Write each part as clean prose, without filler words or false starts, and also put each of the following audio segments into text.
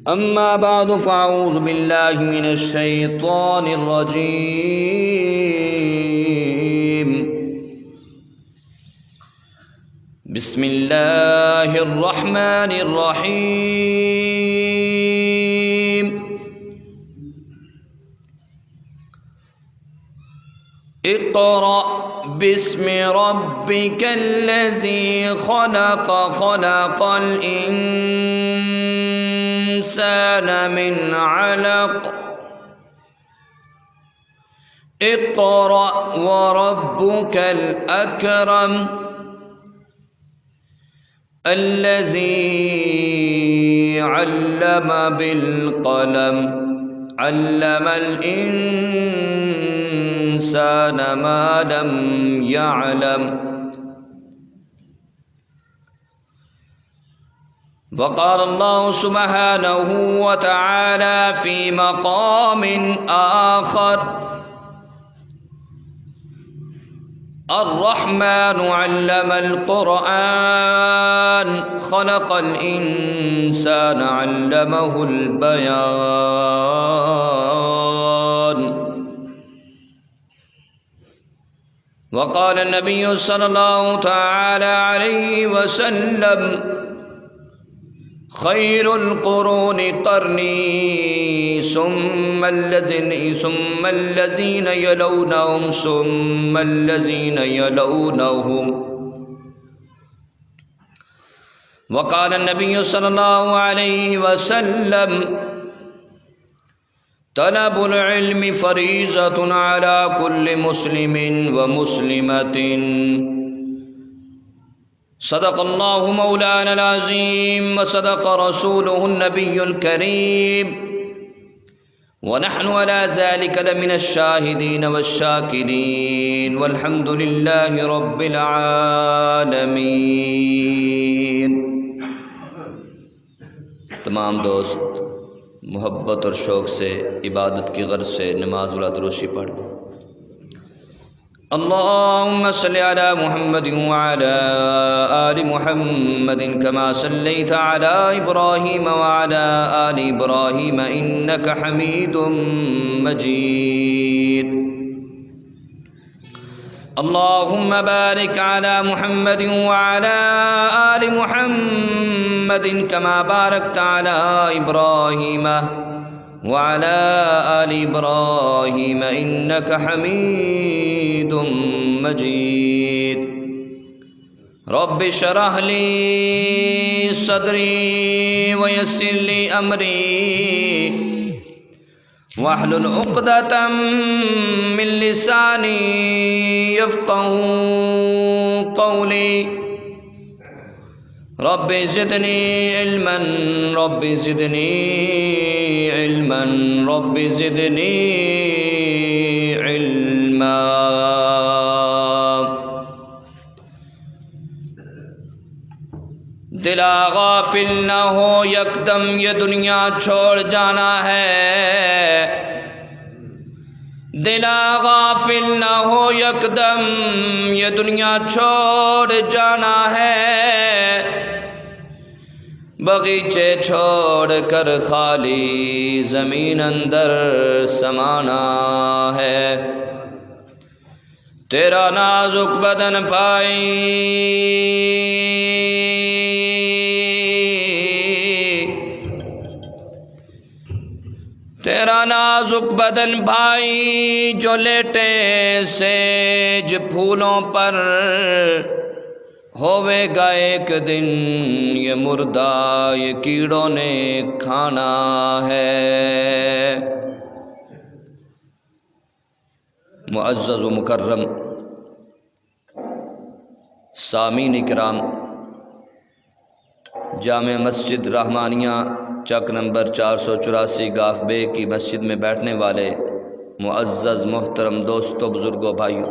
أما بعد فأعوذ بالله من الشيطان الرجيم. بسم الله الرحمن الرحيم. اقرأ باسم ربك الذي خلق خلق الإنسان من علق اقرأ وربك الأكرم الذي علم بالقلم علم الإنسان ما لم يعلم. وقال الله سبحانه وتعالى في مقام آخر: الرحمن علم القرآن خلق الإنسان علمه البيان. وقال النبي صلى الله تعالى عليه وسلم: خير القرون قرني ثم الذين يلونهم ثم الذين يلونهم. وقال النبي صلى الله عليه وسلم: طلب العلم فريضة على كل مسلم ومسلمة. صدق الله مولانا العظيم وصدق رسوله النبي الكريم ونحن على ذلك لمن الشاهدين والشاكرين والحمد لله رب العالمين. تمام دوست محبت اور شوق سے عبادت کی غرض سے نماز و دروشی پڑھ. اللهم صل على محمد وعلى آل محمد كما صليت على إبراهيم وعلى آل إبراهيم إنك حميد مجيد. اللهم بارك على محمد وعلى آل محمد كما باركت على إبراهيم وعلى آل إبراهيم إنك حميد مجيد. رب اشرح لي صدري ويسر لي أمري واحلل عقدة من لساني يفقهوا قولي. رب زدني علما رب زدني علما رب زدنی علما. دلا غافل نہ ہو یکدم یہ دنیا چھوڑ جانا ہے. دلا غافل نہ ہو یکدم یہ دنیا چھوڑ جانا ہے. بغیچے چھوڑ کر خالی زمین اندر سمانا ہے. تیرا نازک بدن پائی تیرا نازک بدن بھائی جو لیٹے سیج پھولوں پر ہوے گا ایک دن یہ مردہ یہ کیڑوں نے کھانا ہے. معزز و مکرم سامعین کرام، جامع مسجد رحمانیہ چک نمبر 484 گاف بے کی مسجد میں بیٹھنے والے معزز محترم دوستوں، بزرگوں، بھائیوں،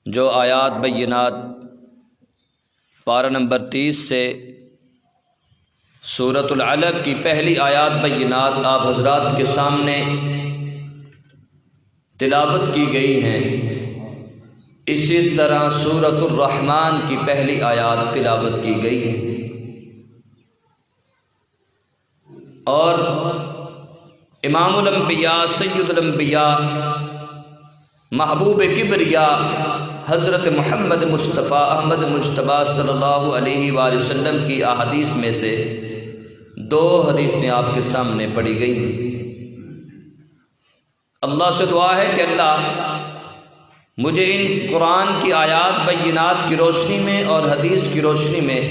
جو آیات بینات پارہ نمبر 30 سے سورۃ العلق کی پہلی آیات بینات آپ حضرات کے سامنے تلاوت کی گئی ہیں، اسی طرح سورۃ الرحمن کی پہلی آیات تلاوت کی گئی ہے۔ اور امام الانبیاء سید الانبیاء محبوب کبریا حضرت محمد مصطفیٰ احمد مجتبیٰ صلی اللہ علیہ وآلہ وسلم کی احادیث میں سے 2 حدیثیں آپ کے سامنے پڑھی گئی ہیں۔ اللہ سے دعا ہے کہ اللہ مجھے ان قرآن کی آیات بینات کی روشنی میں اور حدیث کی روشنی میں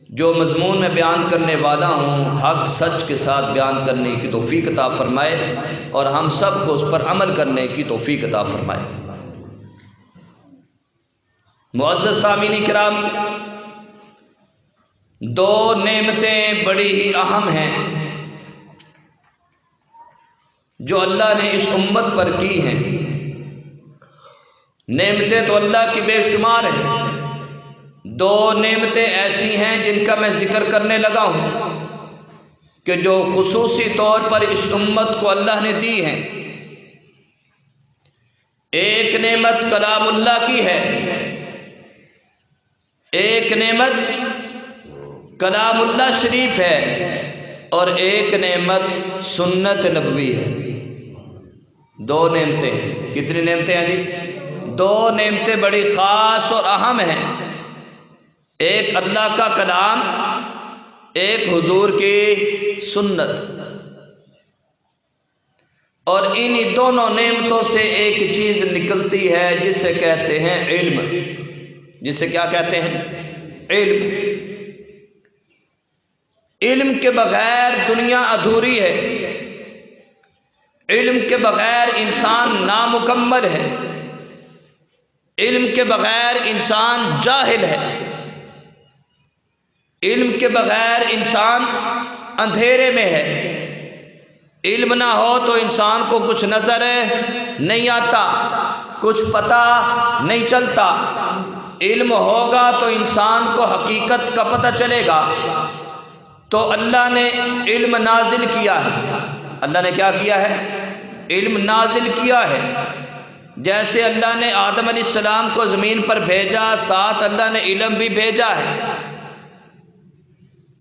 جو مضمون میں بیان کرنے والا ہوں حق سچ کے ساتھ بیان کرنے کی توفیق عطا فرمائے اور ہم سب کو اس پر عمل کرنے کی توفیق عطا فرمائے۔ معزز سامعین کرام، 2 نعمتیں بڑی ہی اہم ہیں جو اللہ نے اس امت پر کی ہیں۔ نعمتیں تو اللہ کی بے شمار ہیں، 2 نعمتیں ایسی ہیں جن کا میں ذکر کرنے لگا ہوں کہ جو خصوصی طور پر اس امت کو اللہ نے دی ہیں۔ ایک نعمت کلام اللہ کی ہے، ایک نعمت کلام اللہ شریف ہے، اور ایک نعمت سنت نبوی ہے۔ 2 نعمتیں، کتنی نعمتیں ہیں جی؟ 2 نعمتیں بڑی خاص اور اہم ہیں، ایک اللہ کا کلام، ایک حضور کی سنت۔ اور انہی دونوں نعمتوں سے ایک چیز نکلتی ہے جسے کہتے ہیں علم۔ جسے کیا کہتے ہیں؟ علم۔ علم کے بغیر دنیا ادھوری ہے، علم کے بغیر انسان نامکمل ہے، علم کے بغیر انسان جاہل ہے، علم کے بغیر انسان اندھیرے میں ہے۔ علم نہ ہو تو انسان کو کچھ نظر نہیں آتا، کچھ پتہ نہیں چلتا۔ علم ہوگا تو انسان کو حقیقت کا پتہ چلے گا۔ تو اللہ نے علم نازل کیا ہے۔ اللہ نے کیا کیا ہے؟ علم نازل کیا ہے۔ جیسے اللہ نے آدم علیہ السلام کو زمین پر بھیجا، ساتھ اللہ نے علم بھی بھیجا ہے،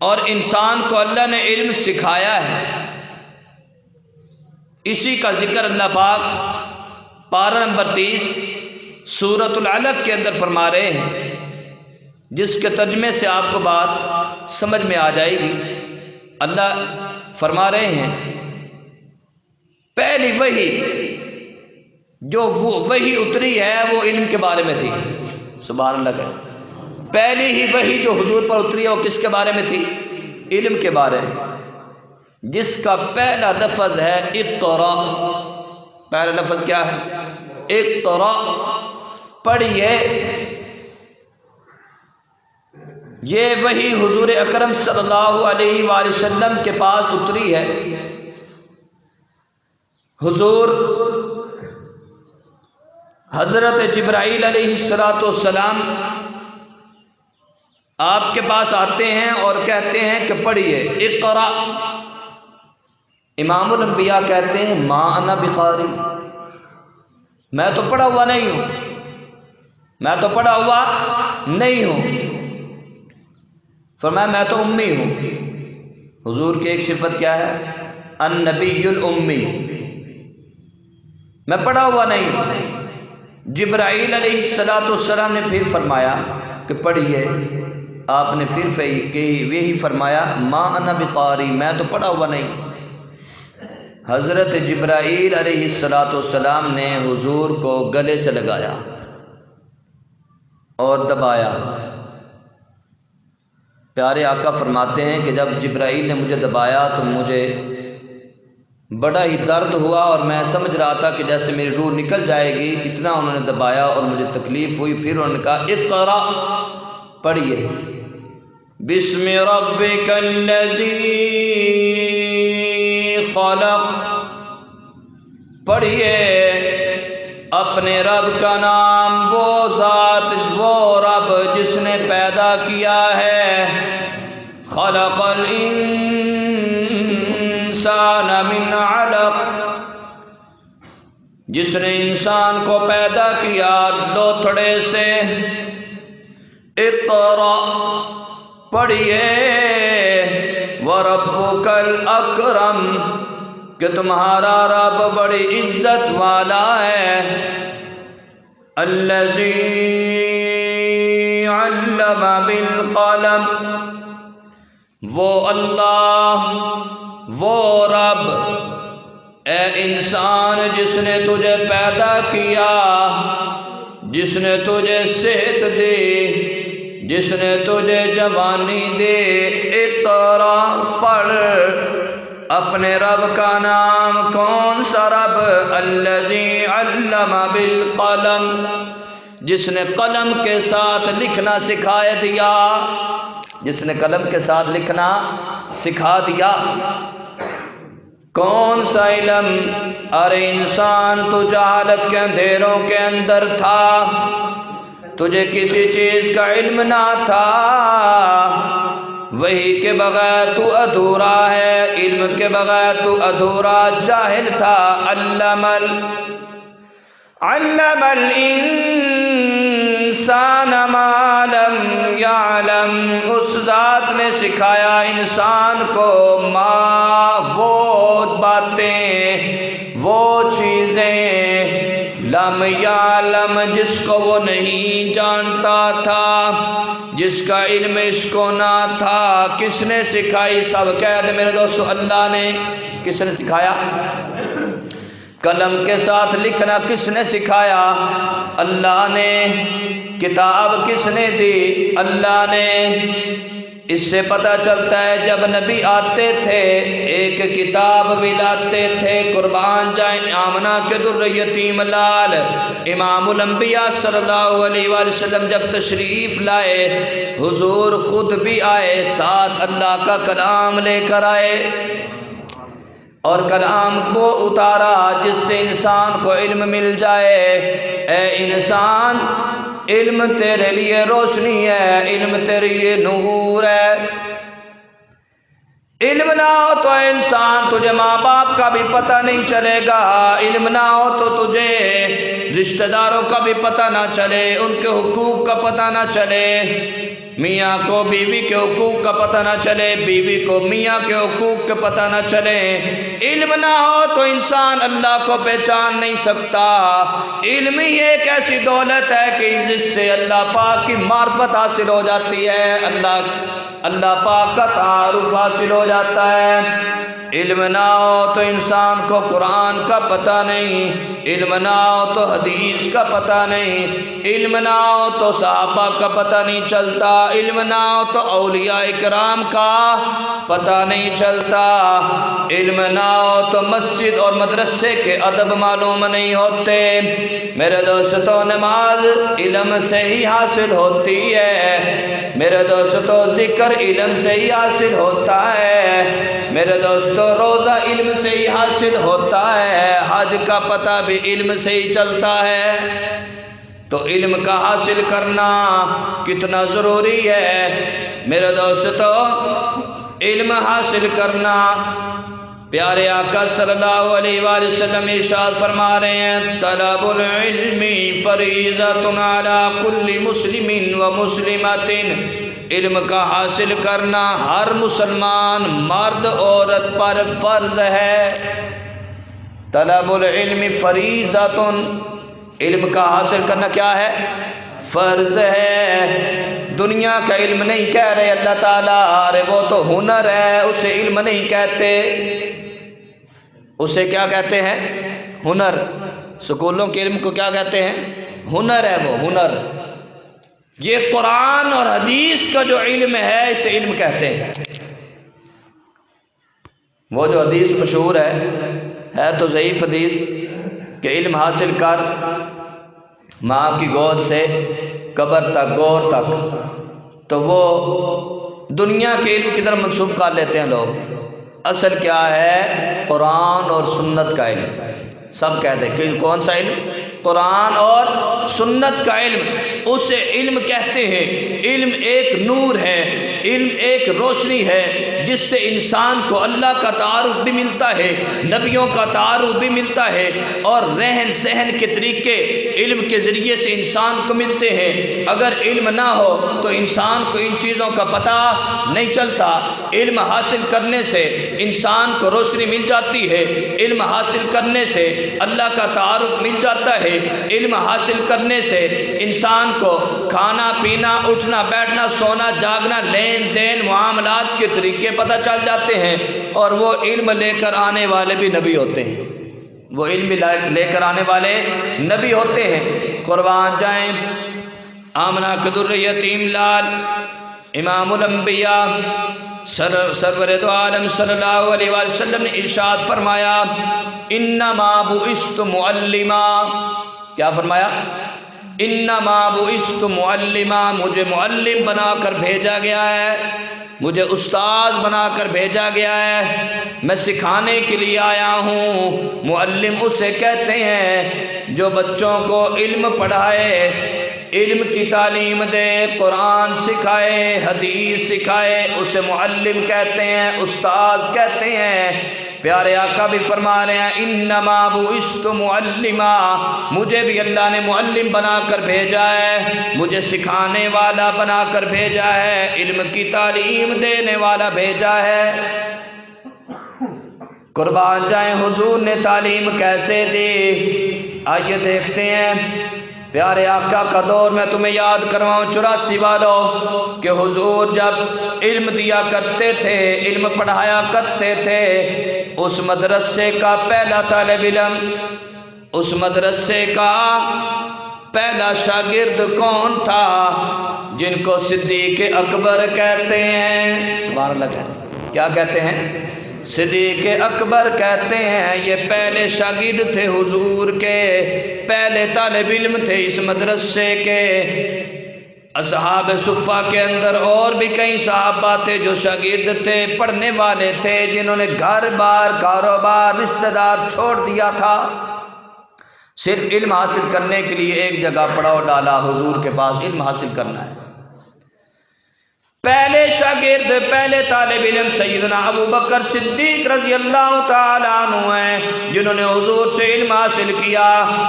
اور انسان کو اللہ نے علم سکھایا ہے۔ اسی کا ذکر اللہ پاک پارہ نمبر 30 سورۃ العلق کے اندر فرما رہے ہیں، جس کے ترجمے سے آپ کو بات سمجھ میں آ جائے گی۔ اللہ فرما رہے ہیں پہلی وحی جو وحی اتری ہے وہ علم کے بارے میں تھی۔ سبحان اللہ کہے، پہلی ہی وحی جو حضور پر اتری ہے وہ کس کے بارے میں تھی؟ علم کے بارے میں، جس کا پہلا لفظ ہے اقرا۔ پہلا لفظ کیا ہے؟ اقرا۔ پڑھیے۔ یہ وحی حضور اکرم صلی اللہ علیہ وآلہ وسلم کے پاس اتری ہے۔ حضور حضرت جبرائیل علیہ السلام آپ کے پاس آتے ہیں اور کہتے ہیں کہ پڑھیے اقرا۔ امام الانبیاء کہتے ہیں ما انا بقاری، میں تو پڑھا ہوا نہیں ہوں، میں تو پڑھا ہوا نہیں ہوں۔ فرمایا میں تو امی ہوں۔ حضور کی ایک صفت کیا ہے؟ النبی الامی، میں پڑھا ہوا نہیں ہوں۔ جبرائیل علیہ السلام نے پھر فرمایا کہ پڑھیے۔ آپ نے پھر یہی فرمایا ما انا بقاری، میں تو پڑھا ہوا نہیں۔ حضرت جبرائیل علیہ السلام نے حضور کو گلے سے لگایا اور دبایا۔ پیارے آقا فرماتے ہیں کہ جب جبرائیل نے مجھے دبایا تو مجھے بڑا ہی درد ہوا، اور میں سمجھ رہا تھا کہ جیسے میری روح نکل جائے گی، اتنا انہوں نے دبایا اور مجھے تکلیف ہوئی۔ پھر انہوں نے کہا اقرا، پڑھیے بسم ربک الذی خلق، پڑھیے اپنے رب کا نام، وہ ذات، وہ رب جس نے پیدا کیا ہے۔ خلق الانسان من علق، جس نے انسان کو پیدا کیا لوتھڑے سے۔ اقرا، پڑھیے وَرَبُّكَ الْأَكْرَمُ کہ تمہارا رب بڑی عزت والا ہے. الَّذِي عَلَّمَ بِالْقَلَمِ وہ اللہ، وہ رب اے انسان جس نے تجھے پیدا کیا، جس نے تجھے صحت دی، جس نے تجھے جوانی دے. اقرا پڑھ اپنے رب کا نام. کون سا رب؟ الذی علم بالقلم جس نے قلم کے ساتھ لکھنا سکھا دیا، جس نے قلم کے ساتھ لکھنا سکھا دیا. کون سا علم؟ ارے انسان تو جہالت کے اندھیروں کے اندر تھا، تجھے کسی چیز کا علم نہ تھا، وہی کے بغیر تو ادھورا ہے، علم کے بغیر تو ادھورا جاہل تھا. علم الانسان ما لم یعلم اس ذات نے سکھایا انسان کو ما وہ باتیں، وہ چیزیں لم یعلم جس کو وہ نہیں جانتا تھا، جس کا علم اس کو نہ تھا. کس نے سکھائی؟ سب کہہ دے میرے دوستو اللہ نے. کس نے سکھایا؟ قلم کے ساتھ لکھنا کس نے سکھایا؟ اللہ نے. کتاب کس نے دی؟ اللہ نے. اس سے پتہ چلتا ہے جب نبی آتے تھے ایک کتاب بھی لاتے تھے. قربان جائیں آمنہ کے در یتیم لال. امام الانبیاء صلی اللہ علیہ وآلہ وسلم جب تشریف لائے، حضور خود بھی آئے، ساتھ اللہ کا کلام لے کر آئے، اور کلام کو اتارا جس سے انسان کو علم مل جائے. اے انسان علم تیرے لیے روشنی ہے، علم تیرے لیے نور ہے. علم نہ ہو تو انسان تجھے ماں باپ کا بھی پتہ نہیں چلے گا، علم نہ ہو تو تجھے رشتہ داروں کا بھی پتہ نہ چلے، ان کے حقوق کا پتہ نہ چلے. میاں کو بیوی کے حقوق کا پتہ نہ چلے، بیوی کو میاں کے حقوق کا پتہ نہ چلے. علم نہ ہو تو انسان اللہ کو پہچان نہیں سکتا. علم ہی ایک ایسی دولت ہے کہ جس سے اللہ پاک کی معرفت حاصل ہو جاتی ہے، اللہ پاک کا تعارف حاصل ہو جاتا ہے. علم نہ ہو تو انسان کو قرآن کا پتہ نہیں، علم نہ ہو تو حدیث کا پتہ نہیں، علم نہ ہو تو صحابہ کا پتہ نہیں چلتا، علم نہ ہو تو اولیاء کرام کا پتہ نہیں چلتا، علم نہ ہو تو مسجد اور مدرسے کے ادب معلوم نہیں ہوتے. میرے دوستو نماز علم سے ہی حاصل ہوتی ہے، میرے دوستو ذکر علم سے ہی حاصل ہوتا ہے، میرے دوستو روزہ علم سے ہی حاصل ہوتا ہے، حج کا پتہ بھی علم سے ہی چلتا ہے. تو علم کا حاصل کرنا کتنا ضروری ہے میرے دوستو. علم حاصل کرنا، پیارے آقا صلی اللہ علیہ وآلہ وسلم ارشاد فرما رہے ہیں طلب العلم فریضۃ علی کل مسلم و مسلمۃ. علم کا حاصل کرنا ہر مسلمان مرد عورت پر فرض ہے. طلب العلم فریضۃ، علم کا حاصل کرنا کیا ہے؟ فرض ہے. دنیا کا علم نہیں کہہ رہے اللہ تعالیٰ، ارے وہ تو ہنر ہے، اسے علم نہیں کہتے. اسے کیا کہتے ہیں؟ ہنر. سکولوں کے علم کو کیا کہتے ہیں؟ ہنر ہے، وہ ہنر. یہ قرآن اور حدیث کا جو علم ہے اسے علم کہتے ہیں. وہ جو حدیث مشہور ہے تو ضعیف حدیث کہ علم حاصل کر ماں کی گود سے قبر تک، گور تک، تو وہ دنیا کے علم کی طرف منسوب کر لیتے ہیں لوگ. اصل کیا ہے؟ قرآن اور سنت کا علم. سب کہتے ہیں کہ کون سا علم؟ قرآن اور سنت کا علم. اسے علم کہتے ہیں. علم ایک نور ہے، علم ایک روشنی ہے جس سے انسان کو اللہ کا تعارف بھی ملتا ہے، نبیوں کا تعارف بھی ملتا ہے، اور رہن سہن کے طریقے علم کے ذریعے سے انسان کو ملتے ہیں۔ اگر علم نہ ہو تو انسان کو ان چیزوں کا پتہ نہیں چلتا۔ علم حاصل کرنے سے انسان کو روشنی مل جاتی ہے، علم حاصل کرنے سے اللہ کا تعارف مل جاتا ہے، علم حاصل کرنے سے انسان کو کھانا پینا، اٹھنا بیٹھنا، سونا جاگنا، لین دین، معاملات کے طریقے پتہ چل جاتے ہیں، اور وہ علم لے کر آنے والے بھی نبی ہوتے ہیں، وہ علم لے کر آنے والے نبی ہوتے ہیں۔ قربان جائیں آمنہ کے در یتیم لال امام الانبیاء سرور دو عالم صلی اللہ علیہ وآلہ وسلم نے ارشاد فرمایا انما بعثت معلما۔ کیا فرمایا؟ انما بعثت معلما، مجھے معلم بنا کر بھیجا گیا ہے، مجھے استاد بنا کر بھیجا گیا ہے، میں سکھانے کے لیے آیا ہوں۔ معلم اسے کہتے ہیں جو بچوں کو علم پڑھائے، علم کی تعلیم دے، قرآن سکھائے، حدیث سکھائے، اسے معلم کہتے ہیں، استاذ کہتے ہیں۔ پیارے آقا بھی فرما رہے ہیں انما بعثت معلما، مجھے بھی اللہ نے معلم بنا کر بھیجا ہے، مجھے سکھانے والا بنا کر بھیجا ہے، علم کی تعلیم دینے والا بھیجا ہے۔ قربان جائیں حضور نے تعلیم کیسے دی؟ آئیے دیکھتے ہیں۔ پیارے آقا کا دور میں تمہیں یاد کرواؤں 84 والوں کہ حضور جب علم دیا کرتے تھے، علم پڑھایا کرتے تھے، اس مدرسے کا پہلا طالب علم، اس مدرسے کا پہلا شاگرد کون تھا؟ جن کو صدیق اکبر کہتے ہیں۔ سبحان اللہ، کیا کہتے ہیں؟ صدیق اکبر کہتے ہیں۔ یہ پہلے شاگرد تھے حضور کے، پہلے طالب علم تھے اس مدرسے کے۔ اصحاب صفہ کے اندر اور بھی کئی صحابہ تھے جو شاگرد تھے، پڑھنے والے تھے، جنہوں نے گھر بار کاروبار رشتہ دار چھوڑ دیا تھا، صرف علم حاصل کرنے کے لیے ایک جگہ پڑاؤ ڈالا، حضور کے پاس علم حاصل کرنا ہے۔ پہلے شاگرد، پہلے طالب علم سیدنا ابو بکر صدیق رضی اللہ تعالیٰ عنہ ہیں، جنہوں نے حضور سے علم حاصل کیا،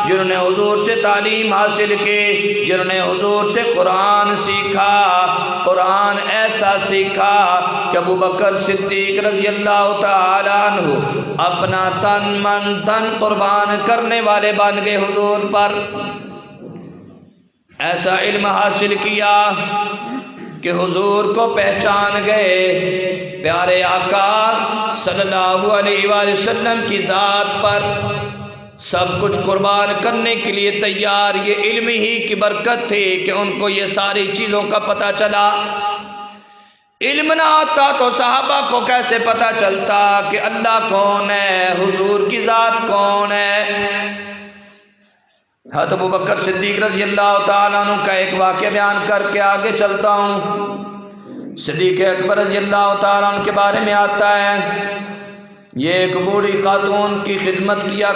جنہوں نے حضور سے تعلیم حاصل کی، جنہوں نے حضور سے قرآن سیکھا، قرآن ایسا سیکھا کہ ابو بکر صدیق رضی اللہ تعالیٰ عنہ اپنا تن من دھن قربان کرنے والے بن گئے حضور پر۔ ایسا علم حاصل کیا کہ حضور کو پہچان گئے، پیارے آقا صلی اللہ علیہ وآلہ وسلم کی ذات پر سب کچھ قربان کرنے کے لیے تیار۔ یہ علم ہی کی برکت تھی کہ ان کو یہ ساری چیزوں کا پتہ چلا۔ علم نہ ہوتا تو صحابہ کو کیسے پتہ چلتا کہ اللہ کون ہے، حضور کی ذات کون ہے؟ حضرت ابو بکر صدیق رضی اللہ تعالیٰ عنہ کا ایک واقعہ بیان کر کے آگے چلتا ہوں۔ صدیق اکبر رضی اللہ تعالیٰ عنہ کے بارے میں آتا ہے، یہ ایک بوڑھی خاتون کی خدمت کیا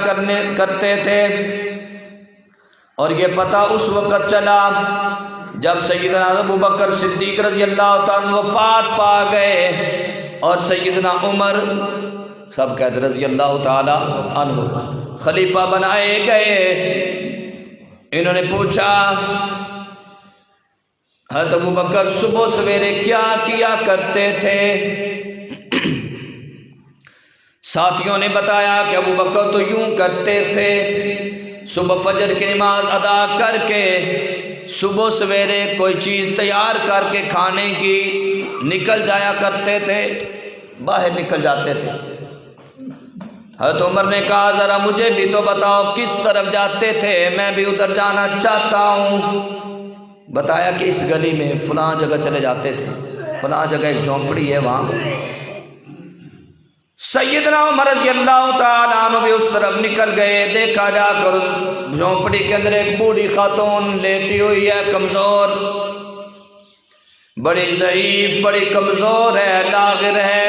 کرتے تھے، اور یہ پتہ اس وقت چلا جب سیدنا ابو بکر صدیق رضی اللہ تعالیٰ عنہ وفات پا گئے، اور سیدنا عمر سب کہتے رضی اللہ تعالیٰ عنہ خلیفہ بنائے گئے۔ انہوں نے پوچھا حضرت ابو بکر صبح سویرے کیا کیا کرتے تھے؟ ساتھیوں نے بتایا کہ ابو بکر تو یوں کرتے تھے، صبح فجر کی نماز ادا کر کے صبح سویرے کوئی چیز تیار کر کے کھانے کی نکل جایا کرتے تھے، باہر نکل جاتے تھے۔ حضرت عمر نے کہا ذرا مجھے بھی تو بتاؤ کس طرف جاتے تھے، میں بھی ادھر جانا چاہتا ہوں۔ بتایا کہ اس گلی میں فلاں جگہ چلے جاتے تھے، فلاں جگہ ایک جھونپڑی ہے وہاں۔ سیدنا عمر رضی اللہ تعالیٰ عنہ بھی اس طرف نکل گئے، دیکھا جا کر جھونپڑی کے اندر ایک بوڑھی خاتون لیٹی ہوئی ہے، کمزور، بڑی ضعیف، بڑی کمزور ہے، لاغر ہے،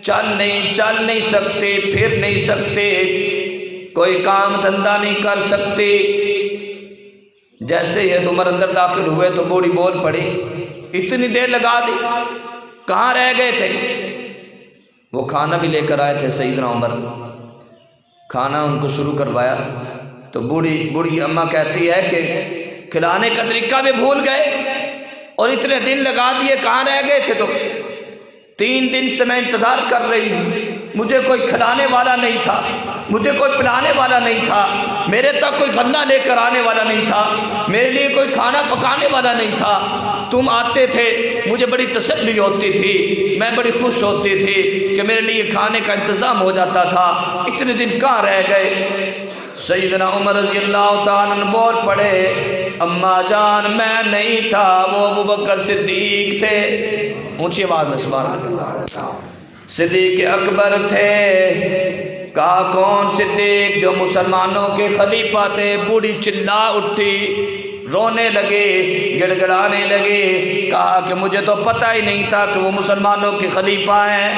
چل نہیں سکتی، پھر نہیں سکتی، کوئی کام دھندا نہیں کر سکتی۔ جیسے یہ عمر اندر داخل ہوئے تو بوڑھی بول پڑی، اتنی دیر لگا دی، کہاں رہ گئے تھے؟ وہ کھانا بھی لے کر آئے تھے سیدنا عمر، کھانا ان کو شروع کروایا تو بوڑھی اماں کہتی ہے کہ کھلانے کا طریقہ بھی بھول گئے اور اتنے دن لگا دیے، کہاں رہ گئے تھے؟ تو 3 دن سے میں انتظار کر رہی ہوں، مجھے کوئی کھلانے والا نہیں تھا، مجھے کوئی پلانے والا نہیں تھا، میرے تک کوئی غلہ لے کر آنے والا نہیں تھا، میرے لیے کوئی کھانا پکانے والا نہیں تھا۔ تم آتے تھے، مجھے بڑی تسلی ہوتی تھی، میں بڑی خوش ہوتی تھی کہ میرے لیے کھانے کا انتظام ہو جاتا تھا، اتنے دن کہاں رہ گئے؟ سیدنا عمر رضی اللہ تعالیٰ عنہ بول پڑے، اماں جان میں نہیں تھا، وہ ابوبکر صدیق تھے۔ اونچی آواز میں سبحان اللہ۔ صدیق اکبر تھے۔ کہا کون صدیق؟ جو مسلمانوں کے خلیفہ تھے۔ بوڑھی چلا اٹھی، رونے لگے، گڑ گڑانے لگے، کہا کہ مجھے تو پتہ ہی نہیں تھا کہ وہ مسلمانوں کے خلیفہ ہیں۔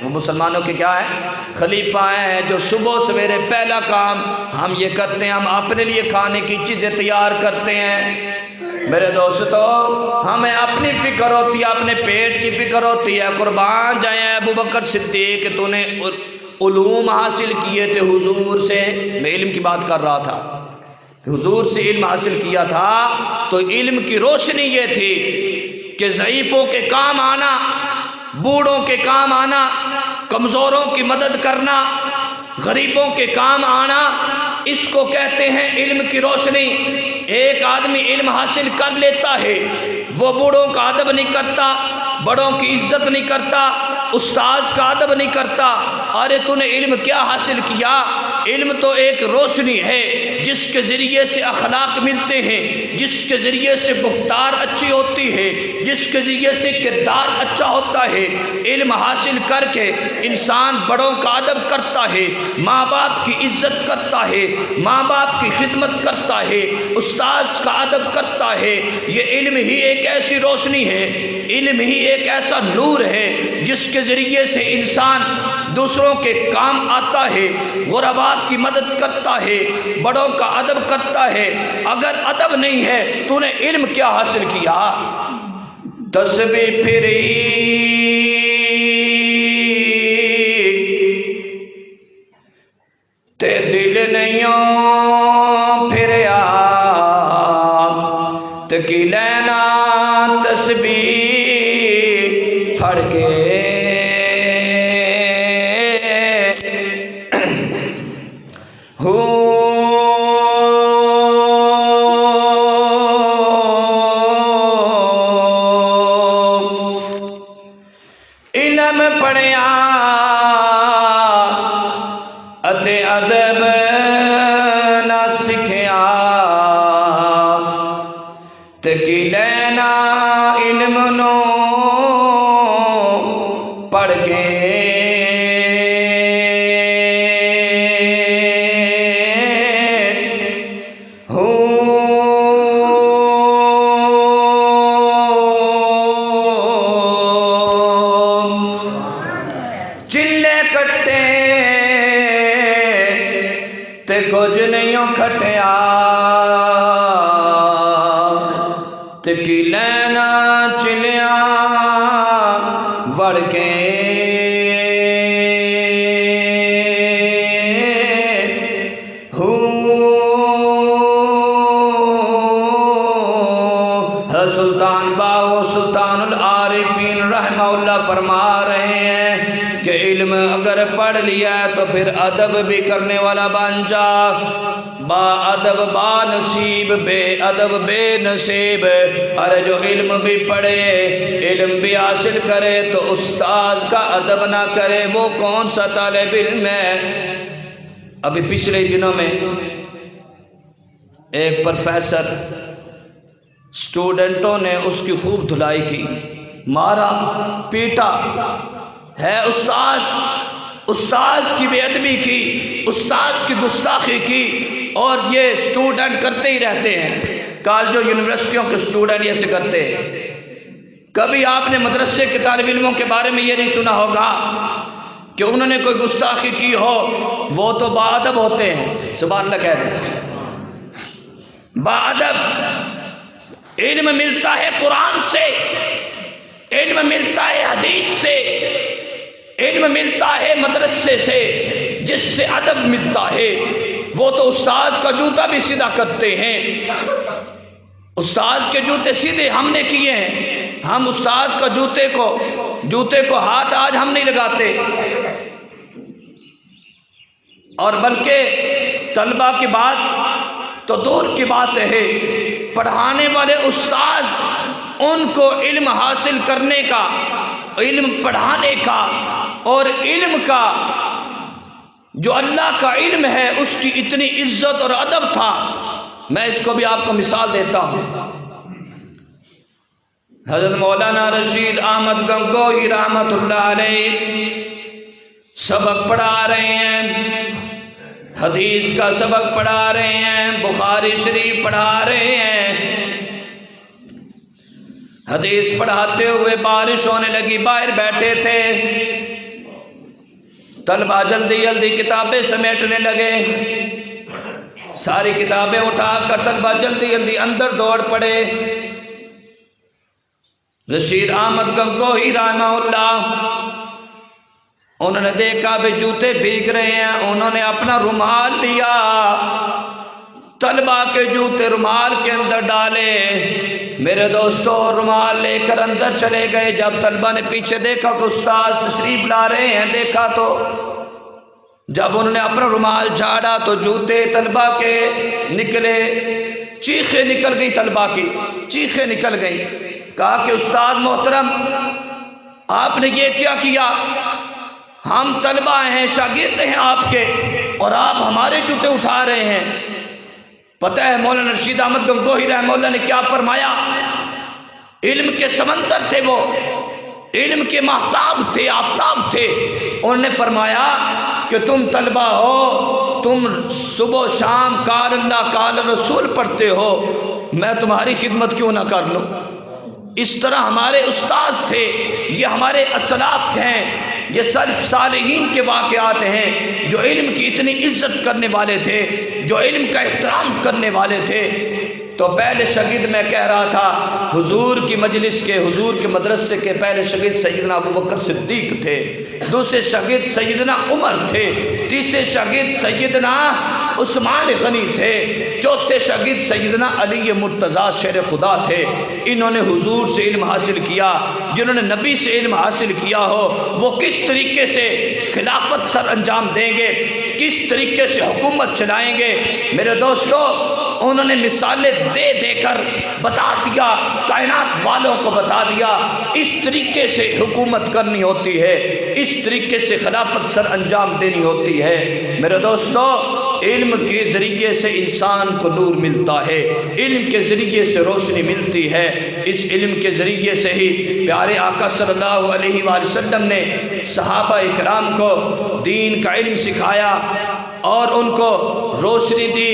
وہ مسلمانوں کے کیا ہیں؟ خلیفہ ہیں، جو صبح سویرے پہلا کام ہم یہ کرتے ہیں، ہم اپنے لیے کھانے کی چیزیں تیار کرتے ہیں۔ میرے دوستو، ہمیں اپنی فکر ہوتی ہے، اپنے پیٹ کی فکر ہوتی ہے۔ قربان جائیں ابوبکر صدیق، تو نے علوم حاصل کیے تھے حضور سے، میں علم کی بات کر رہا تھا، حضور سے علم حاصل کیا تھا، تو علم کی روشنی یہ تھی کہ ضعیفوں کے کام آنا، بوڑھوں کے کام آنا، کمزوروں کی مدد کرنا، غریبوں کے کام آنا، اس کو کہتے ہیں علم کی روشنی۔ ایک آدمی علم حاصل کر لیتا ہے، وہ بوڑھوں کا ادب نہیں کرتا، بڑوں کی عزت نہیں کرتا، استاذ کا ادب نہیں کرتا۔ ارے تو نے علم کیا حاصل کیا؟ علم تو ایک روشنی ہے جس کے ذریعے سے اخلاق ملتے ہیں، جس کے ذریعے سے گفتار اچھی ہوتی ہے، جس کے ذریعے سے کردار اچھا ہوتا ہے۔ علم حاصل کر کے انسان بڑوں کا ادب کرتا ہے، ماں باپ کی عزت کرتا ہے، ماں باپ کی خدمت کرتا ہے، استاذ کا ادب کرتا ہے۔ یہ علم ہی ایک ایسی روشنی ہے، علم ہی ایک ایسا نور ہے جس کے ذریعے سے انسان دوسروں کے کام آتا ہے، غرباء کی مدد کرتا ہے، بڑوں کا ادب کرتا ہے۔ اگر ادب نہیں ہے تو نے علم کیا حاصل کیا؟ تسبیح پھری تے دل نہیں پھریا، تے کی لینا تسبیح پھڑ کے، علم پڑھیا اتے ادب نہ سکھیا، تے کی لینا علم نو پڑھ کے، چلے کٹے تے کچھ نہیں کھٹیا، تے کی لینا چلیاں وڑ کے، سلطان باہو سلطان العارفین رحمہ اللہ فرما رہے ہیں کہ علم اگر پڑھ لیا تو پھر ادب بھی کرنے والا بن جا۔ با ادب با نصیب، بے ادب بے نصیب۔ ارے جو علم بھی پڑھے، علم بھی حاصل کرے تو استاذ کا ادب نہ کرے، وہ کون سا طالب علم ہے؟ ابھی پچھلے دنوں میں ایک پروفیسر، اسٹوڈنٹوں نے اس کی خوب دھلائی کی، مارا پیٹا ہے، استاذ کی بے ادبی کی، استاذ کی گستاخی کی، اور یہ اسٹوڈنٹ کرتے ہی رہتے ہیں۔ کالجوں یونیورسٹیوں کے اسٹوڈنٹ ایسے کرتے ہیں۔ کبھی آپ نے مدرسے کے طالب علموں کے بارے میں یہ نہیں سنا ہوگا کہ انہوں نے کوئی گستاخی کی ہو، وہ تو با ادب ہوتے ہیں۔ سبحان اللہ کہہ رہے ہیں، با ادب۔ علم ملتا ہے قرآن سے، علم ملتا ہے حدیث سے، علم ملتا ہے مدرسے سے جس سے ادب ملتا ہے، وہ تو استاذ کا جوتا بھی سیدھا کرتے ہیں۔ استاذ کے جوتے سیدھے ہم نے کیے ہیں، ہم استاذ کا جوتے کو ہاتھ آج ہم نہیں لگاتے، اور بلکہ طلبہ کی بات تو دور کی بات ہے، پڑھانے والے استاذ ان کو علم حاصل کرنے کا، علم پڑھانے کا، اور علم کا جو اللہ کا علم ہے اس کی اتنی عزت اور ادب تھا۔ میں اس کو بھی آپ کو مثال دیتا ہوں۔ حضرت مولانا رشید احمد گنگوہی رحمت اللہ علیہ سبق پڑھا رہے ہیں، حدیث کا سبق پڑھا رہے ہیں، بخاری شریف پڑھا رہے ہیں۔ حدیث پڑھاتے ہوئے بارش ہونے لگی، باہر بیٹھے تھے، طلبہ جلدی جلدی کتابیں سمیٹنے لگے، ساری کتابیں اٹھا کر طلبہ جلدی جلدی اندر دوڑ پڑے۔ رشید احمد گنگوہی رحمہ اللہ انہوں نے دیکھا بھی جوتے بھیگ رہے ہیں، انہوں نے اپنا رومال لیا، طلبہ کے جوتے رومال کے اندر ڈالے۔ میرے دوستو رومال لے کر اندر چلے گئے۔ جب طلبہ نے پیچھے دیکھا کہ استاد تشریف لا رہے ہیں، دیکھا تو جب انہوں نے اپنا رومال جھاڑا تو جوتے طلبہ کے نکلے، چیخیں نکل گئی، طلبہ کی چیخیں نکل گئی۔ کہا کہ استاد محترم آپ نے یہ کیا کیا؟ ہم طلبہ ہیں، شاگرد ہیں آپ کے، اور آپ ہمارے جوتے اٹھا رہے ہیں۔ پتہ ہے مولانا رشید احمد گنگوہی رحمہ اللہ نے کیا فرمایا؟ علم کے سمندر تھے وہ، علم کے ماہتاب تھے، آفتاب تھے۔ انہوں نے فرمایا کہ تم طلبہ ہو، تم صبح و شام قال اللہ قال رسول پڑھتے ہو، میں تمہاری خدمت کیوں نہ کر لوں؟ اس طرح ہمارے استاذ تھے، یہ ہمارے اسلاف ہیں، یہ سلف صالحین کے واقعات ہیں جو علم کی اتنی عزت کرنے والے تھے، جو علم کا احترام کرنے والے تھے۔ تو پہلے شاگرد میں کہہ رہا تھا، حضور کی مجلس کے، حضور کے مدرسے کے پہلے شاگرد سیدنا ابو بکر صدیق تھے، دوسرے شاگرد سیدنا عمر تھے، تیسرے شاگرد سیدنا عثمان غنی تھے، چوتھے شاگرد سیدنا علی مرتضیٰ شیر خدا تھے۔ انہوں نے حضور سے علم حاصل کیا۔ جنہوں نے نبی سے علم حاصل کیا ہو وہ کس طریقے سے خلافت سر انجام دیں گے، کس طریقے سے حکومت چلائیں گے، میرے دوستو انہوں نے مثالیں دے دے کر بتا دیا، کائنات والوں کو بتا دیا اس طریقے سے حکومت کرنی ہوتی ہے، اس طریقے سے خلافت سر انجام دینی ہوتی ہے۔ میرے دوستو علم کے ذریعے سے انسان کو نور ملتا ہے، علم کے ذریعے سے روشنی ملتی ہے۔ اس علم کے ذریعے سے ہی پیارے آقا صلی اللہ علیہ وآلہ وسلم نے صحابہ اکرام کو دین کا علم سکھایا اور ان کو روشنی دی،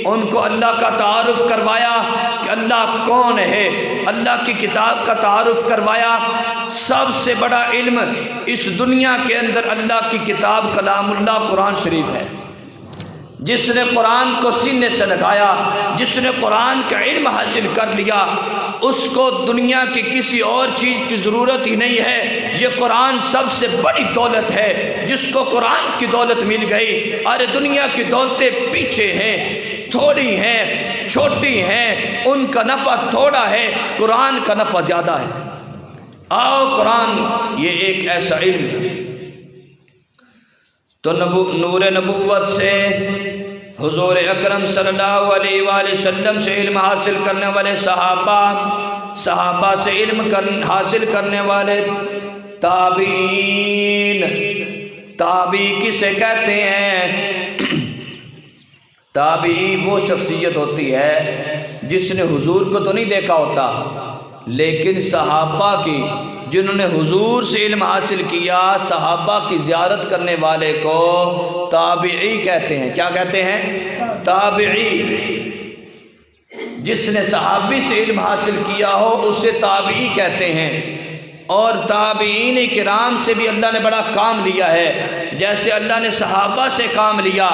ان کو اللہ کا تعارف کروایا کہ اللہ کون ہے، اللہ کی کتاب کا تعارف کروایا۔ سب سے بڑا علم اس دنیا کے اندر اللہ کی کتاب کلام اللہ قرآن شریف ہے۔ جس نے قرآن کو سینے سے لگایا، جس نے قرآن کا علم حاصل کر لیا، اس کو دنیا کی کسی اور چیز کی ضرورت ہی نہیں ہے۔ یہ قرآن سب سے بڑی دولت ہے۔ جس کو قرآن کی دولت مل گئی، ارے دنیا کی دولتیں پیچھے ہیں، تھوڑی ہیں، چھوٹی ہیں، ان کا نفع تھوڑا ہے، قرآن کا نفع زیادہ ہے۔ آؤ قرآن یہ ایک ایسا علم ہے۔ تو نور نبوت سے حضور اکرم صلی اللہ علیہ وآلہ وسلم سے علم حاصل کرنے والے صحابہ سے علم حاصل کرنے والے تابعین، تابعی کسے کہتے ہیں؟ تابعی وہ شخصیت ہوتی ہے جس نے حضور کو تو نہیں دیکھا ہوتا، لیکن صحابہ کی، جنہوں نے حضور سے علم حاصل کیا، صحابہ کی زیارت کرنے والے کو تابعی کہتے ہیں۔ کیا کہتے ہیں؟ تابعی۔ جس نے صحابی سے علم حاصل کیا ہو اسے تابعی کہتے ہیں۔ اور تابعین کرام سے بھی اللہ نے بڑا کام لیا ہے۔ جیسے اللہ نے صحابہ سے کام لیا،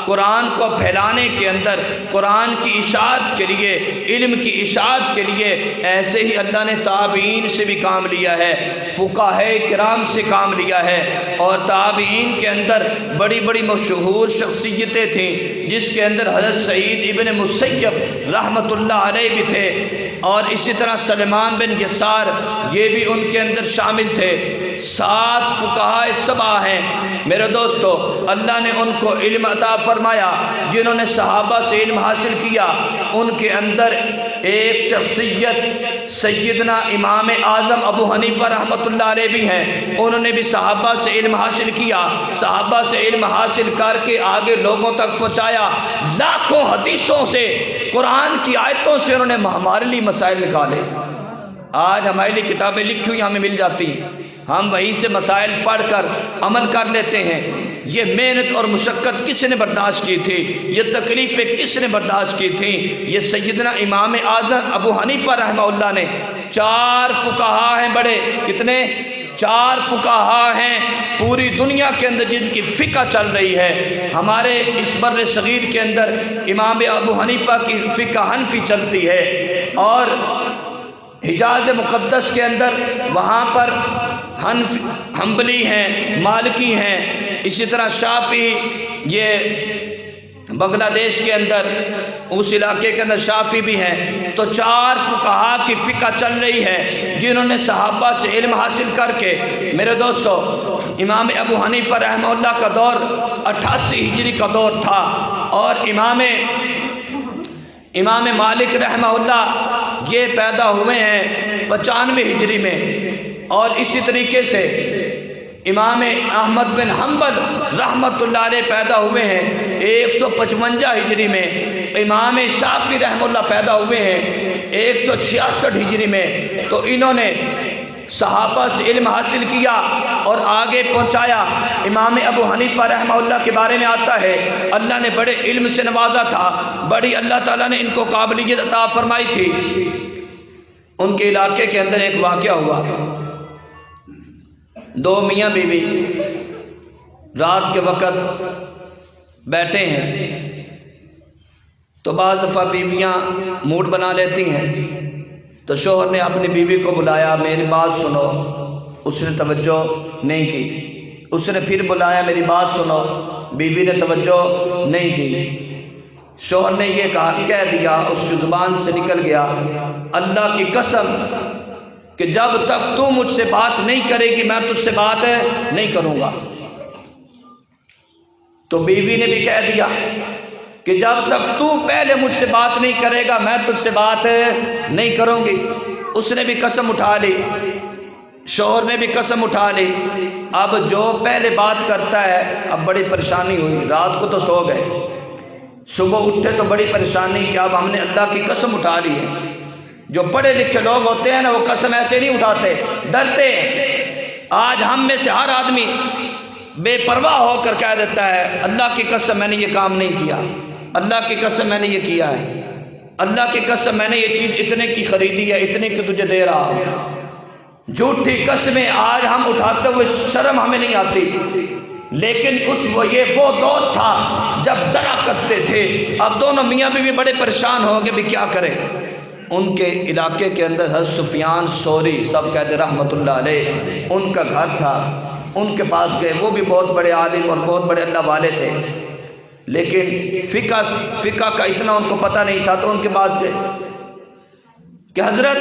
قرآن کو پھیلانے کے اندر، قرآن کی اشاعت کے لیے، علم کی اشاعت کے لیے، ایسے ہی اللہ نے تابعین سے بھی کام لیا ہے، فقہاء کرام سے کام لیا ہے، اور تابعین کے اندر بڑی بڑی مشہور شخصیتیں تھیں، جس کے اندر حضرت سعید ابن مسیب رحمۃ اللہ علیہ بھی تھے، اور اسی طرح سلمان بن یسار یہ بھی ان کے اندر شامل تھے۔ 7 فقہاء 7 ہیں میرے دوستو، اللہ نے ان کو علم عطا فرمایا، جنہوں نے صحابہ سے علم حاصل کیا۔ ان کے اندر ایک شخصیت سیدنا امام اعظم ابو حنیفہ رحمۃ اللہ علیہ بھی ہیں، انہوں نے بھی صحابہ سے علم حاصل کیا، صحابہ سے علم حاصل کر کے آگے لوگوں تک پہنچایا، لاکھوں حدیثوں سے، قرآن کی آیتوں سے انہوں نے ہمارے لیے مسائل نکالے۔ آج ہمارے لیے کتابیں لکھی ہوئی ہمیں مل جاتی ہیں، ہم وہیں سے مسائل پڑھ کر عمل کر لیتے ہیں۔ یہ محنت اور مشقت کس نے برداشت کی تھی؟ یہ تکلیفیں کس نے برداشت کی تھیں؟ یہ سیدنا امام اعظم ابو حنیفہ رحمہ اللہ نے۔ 4 فقہا ہیں بڑے، کتنے؟ 4 فقہا ہیں پوری دنیا کے اندر جن کی فقہ چل رہی ہے۔ ہمارے اس بر صغیر کے اندر امام ابو حنیفہ کی فقہ حنفی چلتی ہے، اور حجاز مقدس کے اندر وہاں پر حنبلی ہیں، مالکی ہیں، اسی طرح شافعی، یہ بنگلہ دیش کے اندر اس علاقے کے اندر شافعی بھی ہیں۔ تو 4 فقہا کی فقہ چل رہی ہے، جنہوں نے صحابہ سے علم حاصل کر کے، میرے دوستو، امام ابو حنیفہ رحمہ اللہ کا دور 88 ہجری کا دور تھا، اور امام مالک رحمہ اللہ یہ پیدا ہوئے ہیں 95 ہجری میں، اور اسی طریقے سے امام احمد بن حنبل رحمۃ اللہ علیہ پیدا ہوئے ہیں 155 ہجری میں، امام شافعی رحمہ اللہ پیدا ہوئے ہیں 166 ہجری میں۔ تو انہوں نے صحابہ سے علم حاصل کیا اور آگے پہنچایا۔ امام ابو حنیفہ رحمہ اللہ کے بارے میں آتا ہے، اللہ نے بڑے علم سے نوازا تھا، بڑی اللہ تعالیٰ نے ان کو قابلیت عطا فرمائی تھی۔ ان کے علاقے کے اندر ایک واقعہ ہوا، 2 میاں بیوی رات کے وقت بیٹھے ہیں، تو بعض دفعہ بیویاں موڈ بنا لیتی ہیں، تو شوہر نے اپنی بیوی کو بلایا، میری بات سنو، اس نے توجہ نہیں کی، اس نے پھر بلایا، میری بات سنو، بیوی نے توجہ نہیں کی۔ شوہر نے یہ کہہ دیا، اس کی زبان سے نکل گیا، اللہ کی قسم کہ جب تک تو مجھ سے بات نہیں کرے گی میں تجھ سے بات نہیں کروں گا۔ تو بیوی نے بھی کہہ دیا کہ جب تک تو پہلے مجھ سے بات نہیں کرے گا میں تجھ سے بات نہیں کروں گی۔ اس نے بھی قسم اٹھا لی، شوہر نے بھی قسم اٹھا لی۔ اب جو پہلے بات کرتا ہے، اب بڑی پریشانی ہوئی، رات کو تو سو گئے، صبح اٹھے تو بڑی پریشانی کہ اب ہم نے اللہ کی قسم اٹھا لی ہے۔ جو پڑھے لکھے لوگ ہوتے ہیں نا، وہ قسم ایسے نہیں اٹھاتے، ڈرتے ہیں۔ آج ہم میں سے ہر آدمی بے پرواہ ہو کر کہہ دیتا ہے، اللہ کی قسم میں نے یہ کام نہیں کیا، اللہ کی قسم میں نے یہ کیا ہے، اللہ کی قسم میں نے یہ چیز اتنے کی خریدی ہے، اتنے کی تجھے دے رہا ہوں۔ جھوٹی قسمیں آج ہم اٹھاتے ہوئے شرم ہمیں نہیں آتی، لیکن وہ دور تھا جب ڈرا کرتے تھے۔ اب دونوں میاں بیوی بڑے پریشان ہو گئے، بھی کیا کریں۔ ان کے علاقے کے اندر حضرت سفیان ثوری سب کہتے رحمۃ اللہ علیہ، ان کا گھر تھا، ان کے پاس گئے۔ وہ بھی بہت بڑے عالم اور بہت بڑے اللہ والے تھے، لیکن فقہ کا اتنا ان کو پتہ نہیں تھا، تو ان کے پاس گئے کہ حضرت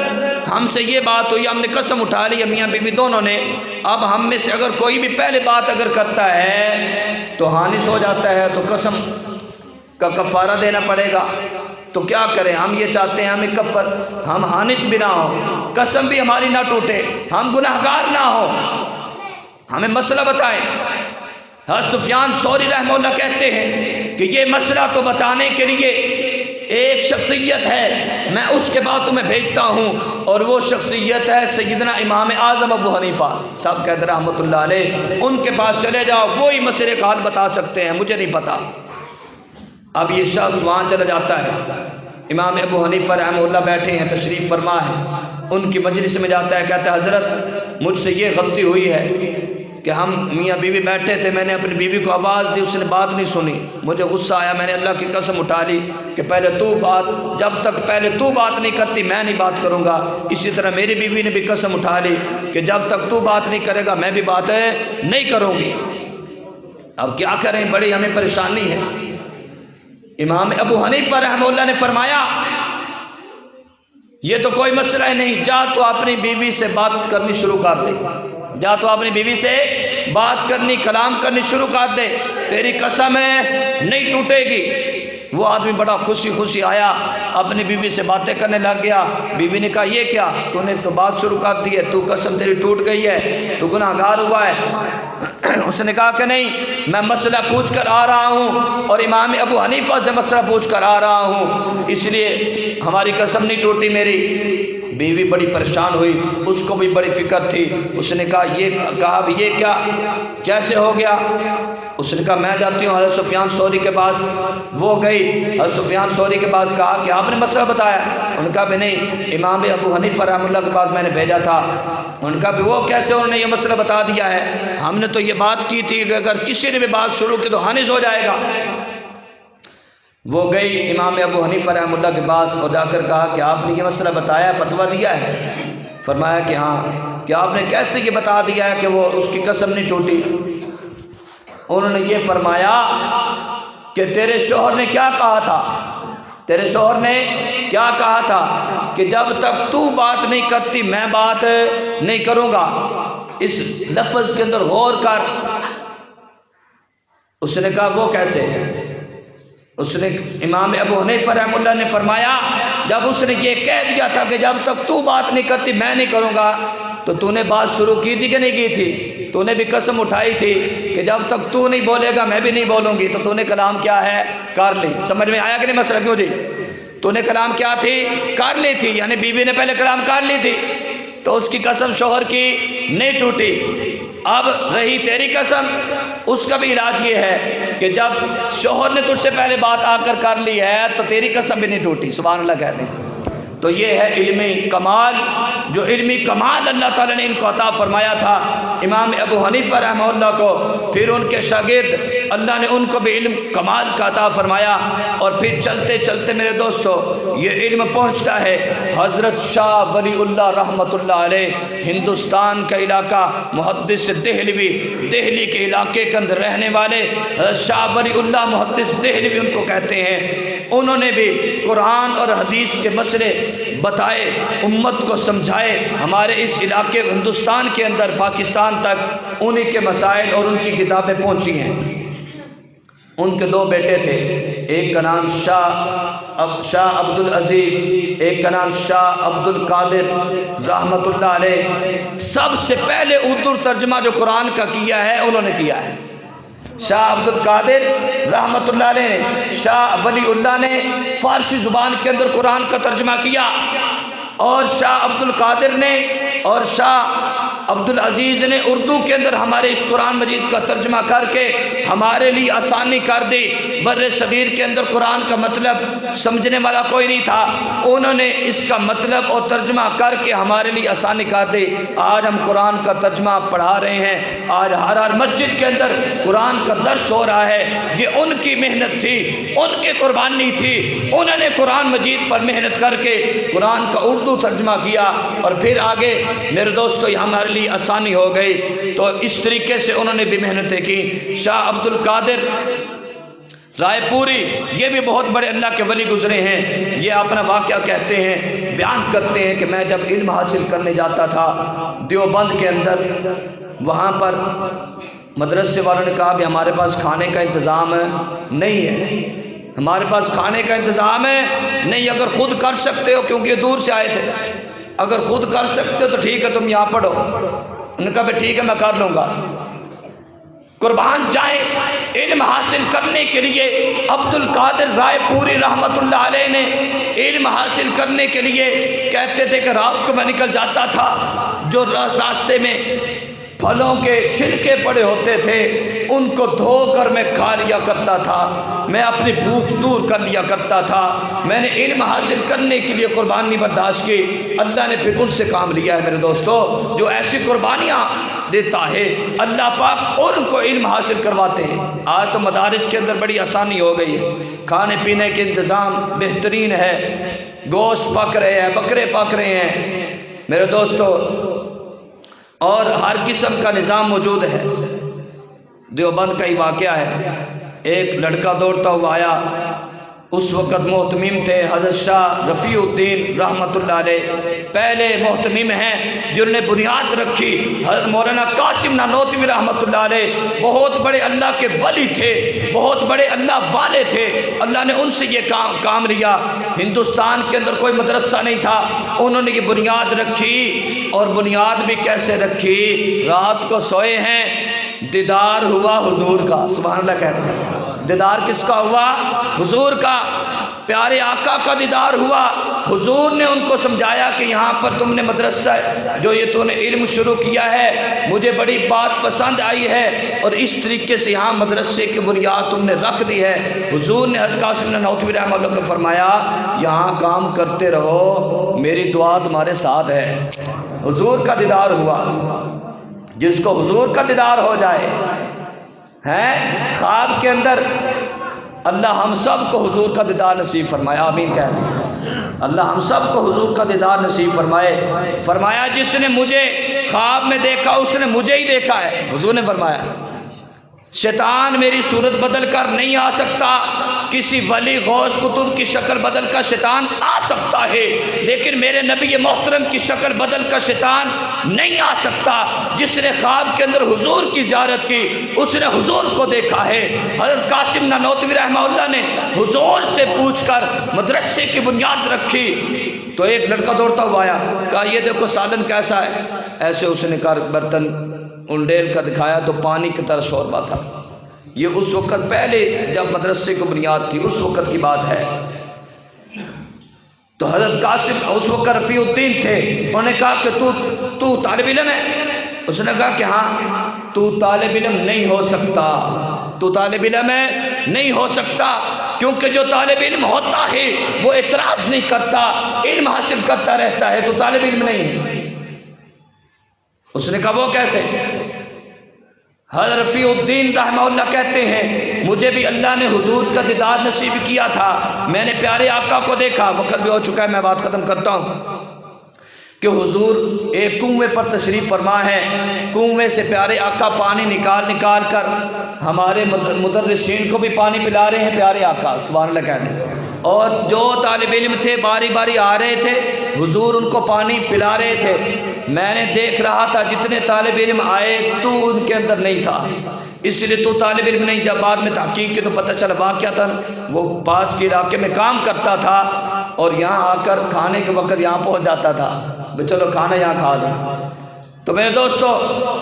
ہم سے یہ بات ہوئی، ہم نے قسم اٹھا لی میاں بیوی دونوں نے، اب ہم میں سے اگر کوئی بھی پہلے بات اگر کرتا ہے تو حانث ہو جاتا ہے، تو قسم کا کفارہ دینا پڑے گا، تو کیا کریں؟ ہم یہ چاہتے ہیں ہم حانث بھی نہ ہوں، قسم بھی ہماری نہ ٹوٹے، ہم گناہگار نہ ہوں، ہمیں مسئلہ بتائیں۔ حضرت سفیان ثوری رحمہ اللہ کہتے ہیں کہ یہ مسئلہ تو بتانے کے لیے ایک شخصیت ہے، میں اس کے بعد تمہیں بھیجتا ہوں، اور وہ شخصیت ہے سیدنا امام اعظم ابو حنیفہ صاحب کہتے رحمۃ اللہ علیہ، ان کے پاس چلے جاؤ، وہی مسئلے کا حل بتا سکتے ہیں، مجھے نہیں پتا۔ اب یہ شخص وہاں چلا جاتا ہے، امام ابو حنیفہ رحمہ اللہ بیٹھے ہیں، تشریف فرما ہے، ان کی مجلس میں جاتا ہے، کہتا ہے حضرت مجھ سے یہ غلطی ہوئی ہے کہ ہم میاں بیوی بیٹھے تھے، میں نے اپنی بیوی کو آواز دی، اس نے بات نہیں سنی، مجھے غصہ آیا، میں نے اللہ کی قسم اٹھا لی کہ جب تک پہلے تو بات نہیں کرتی میں نہیں بات کروں گا۔ اسی طرح میری بیوی نے بھی قسم اٹھا لی کہ جب تک تو بات نہیں کرے گا میں بھی بات نہیں کروں گی۔ اب کیا کریں، بڑی ہمیں پریشانی ہے۔ امام ابو حنیفہ رحمہ اللہ نے فرمایا یہ تو کوئی مسئلہ ہی نہیں، جا تو اپنی بیوی سے بات کرنی شروع کر دے، جا تو اپنی بیوی سے بات کرنی، کلام کرنی شروع کر دے، تیری قسم نہیں ٹوٹے گی۔ وہ آدمی بڑا خوشی خوشی آیا، اپنی بیوی سے باتیں کرنے لگ گیا۔ بیوی نے کہا یہ کیا، تو نے تو بات شروع کر دی ہے، تو قسم تیری ٹوٹ گئی ہے، تو گناہ گار ہوا ہے۔ اس نے کہا کہ نہیں، میں مسئلہ پوچھ کر آ رہا ہوں اور امام ابو حنیفہ سے مسئلہ پوچھ کر آ رہا ہوں، اس لیے ہماری قسم نہیں ٹوٹی میری۔ بیوی بڑی پریشان ہوئی، اس کو بھی بڑی فکر تھی۔ اس نے کہا یہ کیا کیسے ہو گیا؟ اس نے کہا میں جاتی ہوں حضرت سفیان ثوری کے پاس۔ وہ گئی حضرت سفیان ثوری کے پاس، کہا کہ آپ نے مسئلہ بتایا؟ انہوں نے کہا بھی نہیں، امام ابو حنیفہ رحمہ اللہ کے پاس میں نے بھیجا تھا۔ انہوں نے کہا بھی وہ کیسے، انہوں نے یہ مسئلہ بتا دیا ہے، ہم نے تو یہ بات کی تھی کہ اگر کسی نے بھی بات شروع کی تو حانث ہو جائے گا۔ وہ گئی امام ابو حنیفہ رحمہ اللہ کے پاس اور جا کر کہا کہ آپ نے یہ مسئلہ بتایا ہے، فتویٰ دیا ہے؟ فرمایا کہ ہاں۔ کہ آپ نے کیسے یہ بتا دیا ہے کہ وہ اس کی قسم نہیں ٹوٹی؟ انہوں نے یہ فرمایا کہ تیرے شوہر نے کیا کہا تھا، تیرے شوہر نے کیا کہا تھا کہ جب تک تو بات نہیں کرتی میں بات نہیں کروں گا۔ اس لفظ کے اندر غور کر۔ اس نے کہا وہ کیسے؟ اس نے امام ابو حنیفہ رحمہ اللہ نے فرمایا جب اس نے یہ کہہ دیا تھا کہ جب تک تو بات نہیں کرتی میں نہیں کروں گا، تو نے بات شروع کی تھی کہ نہیں کی تھی؟ تو نے بھی قسم اٹھائی تھی کہ جب تک تو نہیں بولے گا میں بھی نہیں بولوں گی، تو نے کلام کیا ہے کر لی۔ سمجھ میں آیا کہ نہیں مسئلہ؟ کیوں جی تو نے کلام کیا تھی کر لی تھی، یعنی بیوی نے پہلے کلام کر لی تھی، تو اس کی قسم شوہر کی نہیں ٹوٹی۔ اب رہی تیری قسم، اس کا بھی علاج یہ ہے کہ جب شوہر نے تجھ سے پہلے بات آ کر لی ہے تو تیری قسم بھی نہیں ٹوٹی۔ سبحان اللہ کہتے ہیں۔ تو یہ ہے علمی کمال، جو علمی کمال اللہ تعالیٰ نے ان کو عطا فرمایا تھا امام ابو حنیفہ رحمہ اللہ کو، پھر ان کے شاگرد اللہ نے ان کو بھی علم کمال کا عطا فرمایا، اور پھر چلتے چلتے میرے دوستو یہ علم پہنچتا ہے حضرت شاہ ولی اللہ رحمۃ اللہ علیہ، ہندوستان کا علاقہ، محدث دہلوی، دہلی کے علاقے کے اندر رہنے والے شاہ ولی اللہ محدث دہلوی ان کو کہتے ہیں۔ انہوں نے بھی قرآن اور حدیث کے مسئلے بتائے، امت کو سمجھائے۔ ہمارے اس علاقے ہندوستان کے اندر پاکستان تک انہی کے مسائل اور ان کی کتابیں پہنچی ہیں۔ ان کے دو بیٹے تھے، ایک کا نام شاہ عبد العزیز، ایک کا نام شاہ عبد القادر رحمۃ اللہ علیہ۔ سب سے پہلے اردو ترجمہ جو قرآن کا کیا ہے انہوں نے کیا ہے۔ شاہ عبد القادر رحمۃ اللہ علیہ نے، شاہ ولی اللہ نے فارسی زبان کے اندر قرآن کا ترجمہ کیا، اور شاہ عبد القادر نے اور شاہ عبد العزیز نے اردو کے اندر ہمارے اس قرآن مجید کا ترجمہ کر کے ہمارے لیے آسانی کر دی۔ بر صغیر کے اندر قرآن کا مطلب سمجھنے والا کوئی نہیں تھا، انہوں نے اس کا مطلب اور ترجمہ کر کے ہمارے لیے آسانی کر دی۔ آج ہم قرآن کا ترجمہ پڑھا رہے ہیں، آج ہر مسجد کے اندر قرآن کا درس ہو رہا ہے۔ یہ ان کی محنت تھی، ان کی قربانی تھی، انہوں نے قرآن مجید پر محنت کر کے قرآن کا اردو ترجمہ کیا، اور پھر آگے میرے دوستو یہ ہمارے لیے آسانی ہو گئی۔ تو اس طریقے سے انہوں نے بھی محنتیں کی۔ شاہ عبد القادر رائے پوری یہ بھی بہت بڑے اللہ کے ولی گزرے ہیں۔ یہ اپنا واقعہ کہتے ہیں، بیان کرتے ہیں کہ میں جب علم حاصل کرنے جاتا تھا دیوبند کے اندر، وہاں پر مدرسے والوں نے کہا بھی ہمارے پاس کھانے کا انتظام نہیں ہے، ہمارے پاس کھانے کا انتظام ہے نہیں، اگر خود کر سکتے ہو، کیونکہ دور سے آئے تھے، اگر خود کر سکتے ہو تو ٹھیک ہے تم یہاں پڑھو۔ انہوں نے کہا بھی ٹھیک ہے میں کر لوں گا۔ قربان جائیں، علم حاصل کرنے کے لیے عبد القادر رائے پوری رحمۃ اللہ علیہ نے علم حاصل کرنے کے لیے کہتے تھے کہ رات کو میں نکل جاتا تھا، جو راستے میں پھلوں کے چھلکے پڑے ہوتے تھے ان کو دھو کر میں کھا لیا کرتا تھا، میں اپنی بھوک دور کر لیا کرتا تھا۔ میں نے علم حاصل کرنے کے لیے قربانی برداشت کی، اللہ نے پھر ان سے کام لیا ہے۔ میرے دوستو جو ایسی قربانیاں دیتا ہے، اللہ پاک ان کو علم حاصل کرواتے ہیں۔ آج تو مدارس کے اندر بڑی آسانی ہو گئی ہے، کھانے پینے کے انتظام بہترین ہے، گوشت پک رہے ہیں، بکرے پک رہے ہیں میرے دوستو، اور ہر قسم کا نظام موجود ہے۔ دیوبند کا ہی واقعہ ہے، ایک لڑکا دوڑتا ہوا آیا، اس وقت محتمم تھے حضرت شاہ رفیع الدین رحمۃ اللہ علیہ، پہلے محتمم ہیں جنہوں نے بنیاد رکھی۔ حضرت مولانا قاسم نانوتوی رحمۃ اللہ علیہ بہت بڑے اللہ کے ولی تھے، بہت بڑے اللہ والے تھے، اللہ نے ان سے یہ کام لیا۔ ہندوستان کے اندر کوئی مدرسہ نہیں تھا، انہوں نے یہ بنیاد رکھی، اور بنیاد بھی کیسے رکھی؟ رات کو سوئے ہیں، دیدار ہوا حضور کا، سبحان اللہ کہتے ہیں۔ دیدار کس کا ہوا؟ حضور کا، پیارے آقا کا دیدار ہوا۔ حضور نے ان کو سمجھایا کہ یہاں پر تم نے مدرسہ جو یہ تو نے علم شروع کیا ہے، مجھے بڑی بات پسند آئی ہے، اور اس طریقے سے یہاں مدرسے کی بنیاد تم نے رکھ دی ہے۔ حضور نے حضرت قاسم نانوتوی رحمۃ اللہ کو فرمایا یہاں کام کرتے رہو، میری دعا تمہارے ساتھ ہے۔ حضور کا دیدار ہوا، جس کو حضور کا دیدار ہو جائے ہیں خواب کے اندر، اللہ ہم سب کو حضور کا دیدار نصیب فرمائے، آمین کہہ دیں۔ اللہ ہم سب کو حضور کا دیدار نصیب فرمائے۔ فرمایا جس نے مجھے خواب میں دیکھا اس نے مجھے ہی دیکھا ہے، حضور نے فرمایا شیطان میری صورت بدل کر نہیں آ سکتا، کسی ولی غوث قطب کی شکل بدل کر شیطان آ سکتا ہے، لیکن میرے نبی محترم کی شکل بدل کر شیطان نہیں آ سکتا۔ جس نے خواب کے اندر حضور کی زیارت کی اس نے حضور کو دیکھا ہے۔ حضرت قاسم نانوتوی رحمہ اللہ نے حضور سے پوچھ کر مدرسے کی بنیاد رکھی، تو ایک لڑکا دوڑتا ہوا آیا، کہا یہ دیکھو سالن کیسا ہے، ایسے اس نے کہا برتن انڈیل کا دکھایا تو پانی کی طرح شوربہ تھا۔ یہ اس وقت پہلے جب مدرسے کو بنیاد تھی اس وقت کی بات ہے۔ تو حضرت قاسم اس وقت رفیع الدین تھے، انہوں نے کہا کہ تو طالب علم ہے؟ اس نے کہا کہ ہاں۔ تو طالب علم نہیں ہو سکتا، تو طالب علم ہے نہیں ہو سکتا، کیونکہ جو طالب علم ہوتا ہے وہ اعتراض نہیں کرتا، علم حاصل کرتا رہتا ہے، تو طالب علم نہیں ہے۔ اس نے کہا وہ کیسے؟ حضرت رفیع الدین رحمہ اللہ کہتے ہیں مجھے بھی اللہ نے حضور کا دیدار نصیب کیا تھا، میں نے پیارے آقا کو دیکھا۔ وقت بھی ہو چکا ہے، میں بات ختم کرتا ہوں کہ حضور ایک کنویں پر تشریف فرما ہے، کنویں سے پیارے آقا پانی نکال کر ہمارے مدرسین کو بھی پانی پلا رہے ہیں، پیارے آقا سبحان اللہ کہہ دیں، اور جو طالب علم تھے باری باری آ رہے تھے، حضور ان کو پانی پلا رہے تھے۔ میں نے دیکھ رہا تھا جتنے طالب علم آئے تو ان کے اندر نہیں تھا، اس لیے تو طالب علم نہیں۔ جب بعد میں تحقیق کی تو پتہ چلا واقعہ تھا وہ پاس کے علاقے میں کام کرتا تھا، اور یہاں آ کر کھانے کے وقت یہاں پہنچ جاتا تھا، چلو کھانا یہاں کھا لوں۔ تو میرے دوستو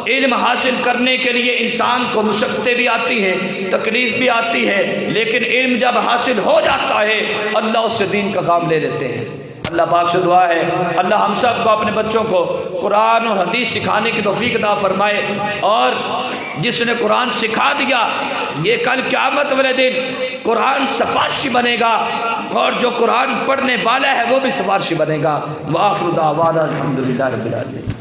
علم حاصل کرنے کے لیے انسان کو مشقتیں بھی آتی ہیں، تکلیف بھی آتی ہے، لیکن علم جب حاصل ہو جاتا ہے اللہ اس سے دین کا کام لے لیتے ہیں۔ اللہ پاک سے دعا ہے اللہ ہم سب کو اپنے بچوں کو قرآن اور حدیث سکھانے کی توفیق عطا فرمائے، اور جس نے قرآن سکھا دیا یہ کل قیامت والے دن قرآن سفارشی بنے گا، اور جو قرآن پڑھنے والا ہے وہ بھی سفارشی بنے گا۔ وآخر دعوانا الحمدللہ رب العالمین۔